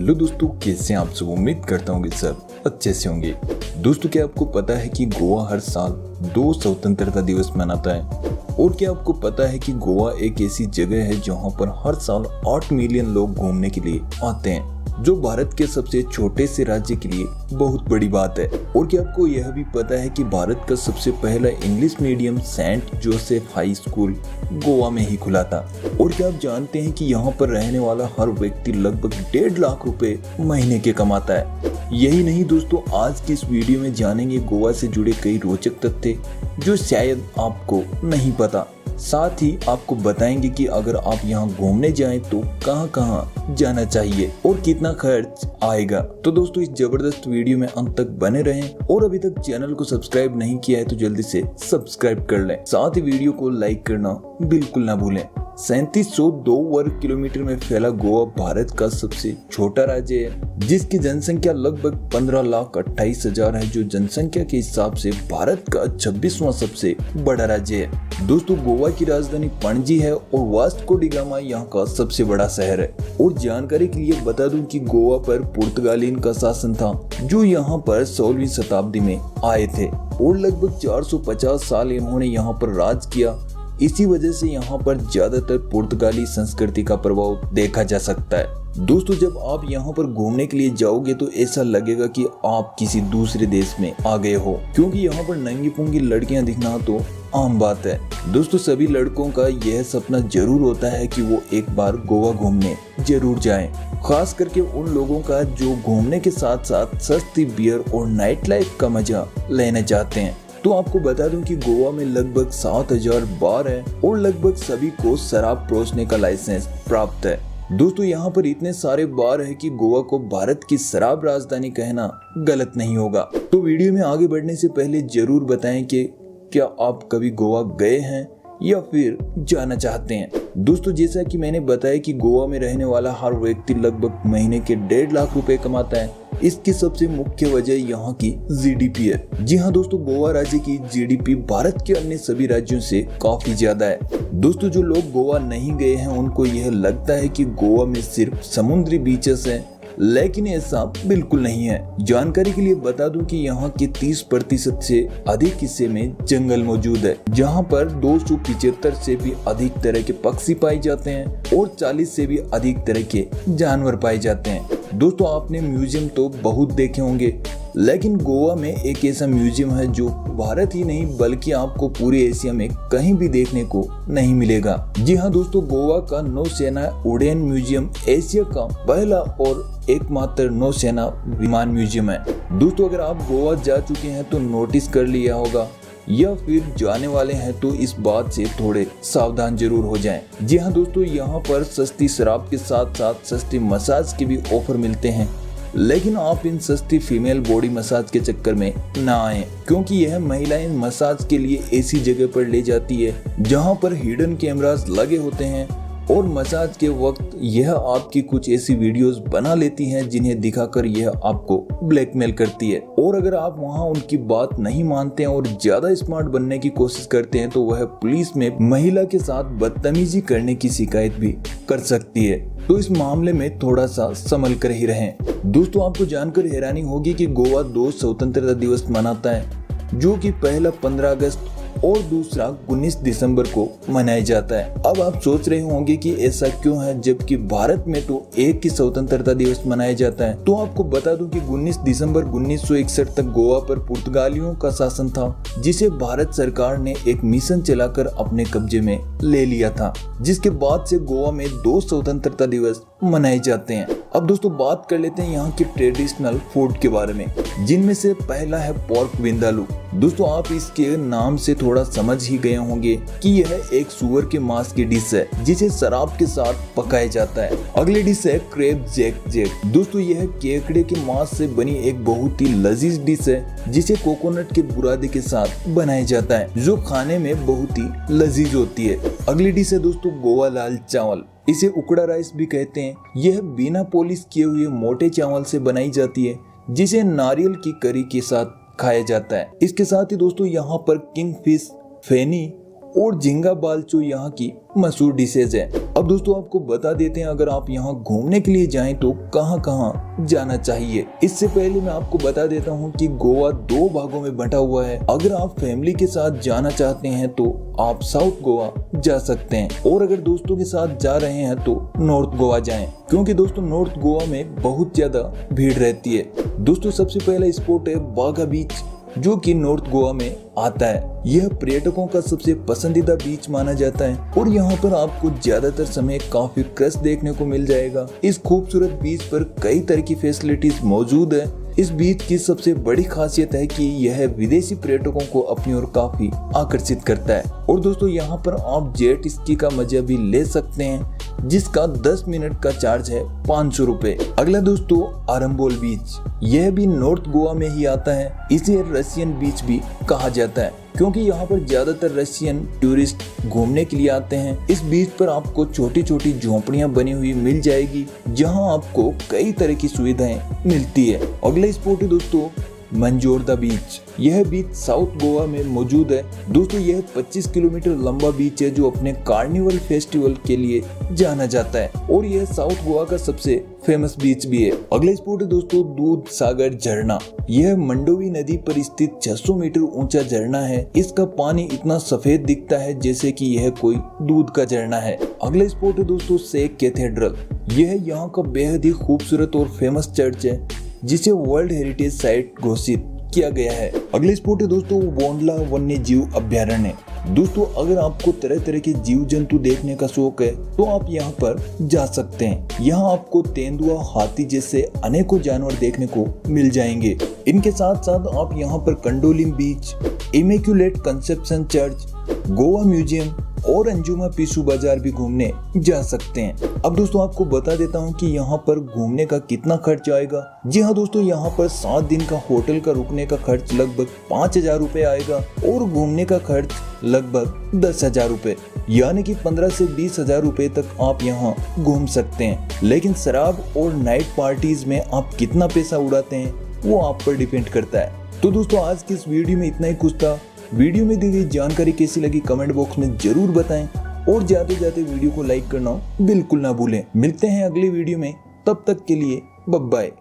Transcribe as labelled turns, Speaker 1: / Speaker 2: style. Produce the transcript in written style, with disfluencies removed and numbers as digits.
Speaker 1: Hello दोस्तों, कैसे हैं आप सब। उम्मीद करता हूँ कि सब अच्छे से होंगे। दोस्तों, क्या आपको पता है कि गोवा हर साल 2 स्वतंत्रता दिवस मनाता है। और क्या आपको पता है कि गोवा एक ऐसी जगह है जहाँ पर हर साल 8 मिलियन लोग घूमने के लिए आते हैं, जो भारत के सबसे छोटे से राज्य के लिए बहुत बड़ी बात है। और क्या आपको यह भी पता है कि भारत का सबसे पहला English medium Saint Joseph high school Goa में ही खुला था। और क्या आप जानते हैं कि यहाँ पर रहने वाला हर व्यक्ति लगभग 1.5 लाख रुपए महीने के कमाता है। यही नहीं दोस्तों, आज की इस वीडियो में जानेंगे गोवा से जुड़े कई रोचक तथ्य जो शायद आपको नहीं पता। साथ ही आपको बताएंगे कि अगर आप यहाँ घूमने जाएं तो कहाँ कहाँ जाना चाहिए और कितना खर्च आएगा। तो दोस्तों, इस जबरदस्त वीडियो में अंत तक बने रहें और अभी तक चैनल को सब्सक्राइब नहीं किया है तो जल्दी से सब्सक्राइब कर लें। साथ ही वीडियो को लाइक करना बिल्कुल ना भूलें। 3702 वर्ग किलोमीटर में फैला गोवा भारत का सबसे छोटा राज्य है, जिसकी जनसंख्या लगभग 15,28,000 है, जो जनसंख्या के हिसाब से भारत का 26वां सबसे बड़ा राज्य है। दोस्तों, गोवा की राजधानी पणजी है और वास्को डी गामा यहाँ का सबसे बड़ा शहर है। और जानकारी के लिए बता दूं कि गोवा पर पुर्तगालियों का शासन था, जो यहाँ पर 16वीं शताब्दी में आए थे और लगभग 450 साल इन्होंने यहाँ पर राज किया। इसी वजह से यहाँ पर ज्यादातर पुर्तगाली संस्कृति का प्रभाव देखा जा सकता है। दोस्तों, जब आप यहाँ पर घूमने के लिए जाओगे तो ऐसा लगेगा कि आप किसी दूसरे देश में आ गए हो, क्योंकि यहाँ पर नंगी पुंगी लड़कियां दिखना तो आम बात है। दोस्तों, सभी लड़कों का यह सपना जरूर होता है कि वो एक बार गोवा घूमने जरूर जाएं। खास करके उन लोगों का जो घूमने के साथ साथ सस्ती बियर और नाइट लाइफ का मजा लेना चाहते हैं। तो आपको बता दूं कि गोवा में लगभग 7,000 बार है और लगभग सभी को शराब परोसने का लाइसेंस प्राप्त है। दोस्तों, यहाँ पर इतने सारे बार है कि गोवा को भारत की शराब राजधानी कहना गलत नहीं होगा। तो वीडियो में आगे बढ़ने से पहले जरूर बताएं कि क्या आप कभी गोवा गए हैं या फिर जाना चाहते हैं। दोस्तों, जैसा कि मैंने बताया कि गोवा में रहने वाला हर व्यक्ति लगभग महीने के 1.5 लाख रुपए कमाता है। इसकी सबसे मुख्य वजह यहाँ की जीडीपी है। जी हाँ दोस्तों, गोवा राज्य की जीडीपी भारत के अन्य सभी राज्यों से काफी ज्यादा है। दोस्तों, जो लोग गोवा नहीं गए हैं उनको यह लगता है कि गोवा में सिर्फ समुद्री बीचेस हैं, लेकिन ऐसा बिल्कुल नहीं है। जानकारी के लिए बता दूं कि यहाँ के 30% से अधिक हिस्से में जंगल मौजूद है, जहाँ पर 275 से भी अधिक तरह के पक्षी पाए जाते हैं और 40 से भी अधिक तरह के जानवर पाए जाते हैं। दोस्तों, आपने म्यूजियम तो बहुत देखे होंगे, लेकिन गोवा में एक ऐसा म्यूजियम है जो भारत ही नहीं बल्कि आपको पूरे एशिया में कहीं भी देखने को नहीं मिलेगा। जी हाँ दोस्तों, गोवा का नौसेना उड्डयन म्यूजियम एशिया का पहला और एकमात्र नौसेना विमान म्यूजियम है। दोस्तों, अगर आप गोवा जा चुके हैं तो नोटिस कर लिया होगा या फिर जाने वाले हैं तो इस बात से थोड़े सावधान जरूर हो जाएं। जी हाँ दोस्तों, यहाँ पर सस्ती शराब के साथ साथ सस्ती मसाज के भी ऑफर मिलते हैं, लेकिन आप इन सस्ती फीमेल बॉडी मसाज के चक्कर में ना आए, क्योंकि यह महिलाएं मसाज के लिए ऐसी जगह पर ले जाती है जहां पर हिडन कैमरास लगे होते हैं और मसाज के वक्त यह आपकी कुछ ऐसी वीडियोस बना लेती हैं जिन्हें दिखाकर यह आपको ब्लैकमेल करती है। और अगर आप वहां उनकी बात नहीं मानते हैं और ज्यादा स्मार्ट बनने की कोशिश करते हैं तो वह पुलिस में महिला के साथ बदतमीजी करने की शिकायत भी कर सकती है। तो इस मामले में थोड़ा सा संभल कर ही रहें। दोस्तों, आपको जानकर हैरानी होगी कि गोवा 2 स्वतंत्रता दिवस मनाता है, जो कि पहला 15 अगस्त और दूसरा 19 दिसंबर को मनाया जाता है। अब आप सोच रहे होंगे कि ऐसा क्यों है, जबकि भारत में तो एक ही स्वतंत्रता दिवस मनाया जाता है। तो आपको बता दूं कि 19 दिसंबर 1961 तक गोवा पर पुर्तगालियों का शासन था, जिसे भारत सरकार ने एक मिशन चलाकर अपने कब्जे में ले लिया था, जिसके बाद से गोवा में 2 स्वतंत्रता दिवस मनाए जाते हैं। अब दोस्तों, बात कर लेते हैं यहाँ के ट्रेडिशनल फूड के बारे में, जिनमें से पहला है पोर्क विंदालू। दोस्तों, आप इसके नाम से थोड़ा समझ ही गए होंगे कि यह एक सुअर के मांस की डिश है, जिसे शराब के साथ पकाया जाता है। अगली डिश है क्रेब जैक जैक। दोस्तों, यह केकड़े के मांस से बनी एक बहुत ही लजीज डिश है, जिसे कोकोनट के बुरादे के साथ बनाया जाता है, जो खाने में बहुत ही लजीज होती है। अगली डिश है दोस्तों गोवा लाल चावल। इसे उकड़ा राइस भी कहते हैं। यह बिना पॉलिश किए हुए मोटे चावल से बनाई जाती है, जिसे नारियल की करी के साथ खाया जाता है। इसके साथ ही दोस्तों, यहाँ पर किंग फिश, फेनी और झींगा बालचो यहाँ की मशहूर डिशेज है। अब दोस्तों आपको बता देते हैं अगर आप यहाँ घूमने के लिए जाएं तो कहाँ कहाँ जाना चाहिए। इससे पहले मैं आपको बता देता हूँ कि गोवा 2 भागों में बंटा हुआ है। अगर आप फैमिली के साथ जाना चाहते हैं तो आप साउथ गोवा जा सकते हैं, और अगर दोस्तों के साथ जा रहे हैं तो नॉर्थ गोवा जाएं, क्योंकि दोस्तों नॉर्थ गोवा में बहुत ज्यादा भीड़ रहती है। दोस्तों सबसे पहला स्पॉट है बागा बीच, जो कि नॉर्थ गोवा में आता है। यह पर्यटकों का सबसे पसंदीदा बीच माना जाता है और यहाँ पर आपको ज्यादातर समय काफी क्रश देखने को मिल जाएगा। इस खूबसूरत बीच पर कई तरह की फैसिलिटीज मौजूद है। इस बीच की सबसे बड़ी खासियत है कि यह विदेशी पर्यटकों को अपनी ओर काफी आकर्षित करता है। और दोस्तों यहाँ पर आप जेट स्की का मजा भी ले सकते हैं, जिसका 10 मिनट का चार्ज है 500 रुपए। अगला दोस्तों आरंबोल बीच, यह भी नॉर्थ गोवा में ही आता है। इसे रशियन बीच भी कहा जाता है क्योंकि यहाँ पर ज्यादातर रशियन टूरिस्ट घूमने के लिए आते हैं। इस बीच पर आपको छोटी छोटी झोपड़ियां बनी हुई मिल जाएगी, जहाँ आपको कई तरह की सुविधाएं मिलती है। अगला स्पॉट है दोस्तों मंजोरदा बीच। यह बीच साउथ गोवा में मौजूद है। दोस्तों यह 25 किलोमीटर लंबा बीच है जो अपने कार्निवल फेस्टिवल के लिए जाना जाता है, और यह साउथ गोवा का सबसे फेमस बीच भी है। अगला स्पॉट है दोस्तों दूध सागर झरना। यह मंडोवी नदी पर स्थित 600 मीटर ऊंचा झरना है। इसका पानी इतना सफेद दिखता है जैसे कि यह कोई दूध का झरना है। अगला स्पॉट है दोस्तों सेक कैथेड्रल। यह यहाँ का बेहद ही खूबसूरत और फेमस चर्च है, जिसे वर्ल्ड हेरिटेज साइट घोषित किया गया है। अगले स्पॉट है दोस्तों बोंडला वन्य जीव अभ्यारण्य। दोस्तों अगर आपको तरह तरह के जीव जंतु देखने का शौक है तो आप यहाँ पर जा सकते हैं। यहाँ आपको तेंदुआ, हाथी जैसे अनेकों जानवर देखने को मिल जाएंगे। इनके साथ साथ आप यहाँ पर Candolim beach, immaculate conception church, Goa museum और अंजुमा पिसू बाजार भी घूमने जा सकते हैं। अब दोस्तों आपको बता देता हूँ कि यहाँ पर घूमने का कितना खर्च आएगा। जी हाँ दोस्तों, यहाँ पर 7 दिन का होटल का रुकने का खर्च लगभग 5,000 रुपए आएगा और घूमने का खर्च लगभग 10,000 रुपए, यानी कि 15 से 20,000 रुपए तक आप यहाँ घूम सकते हैं। लेकिन शराब और नाइट पार्टीज में आप कितना पैसा उड़ाते हैं वो आप पर डिपेंड करता है। तो दोस्तों आज की इस वीडियो में इतना ही कुछ था। वीडियो में दी गई जानकारी कैसी लगी कमेंट बॉक्स में जरूर बताएं, और जाते जाते वीडियो को लाइक करना बिल्कुल ना भूलें। मिलते हैं अगली वीडियो में, तब तक के लिए बाय बाय।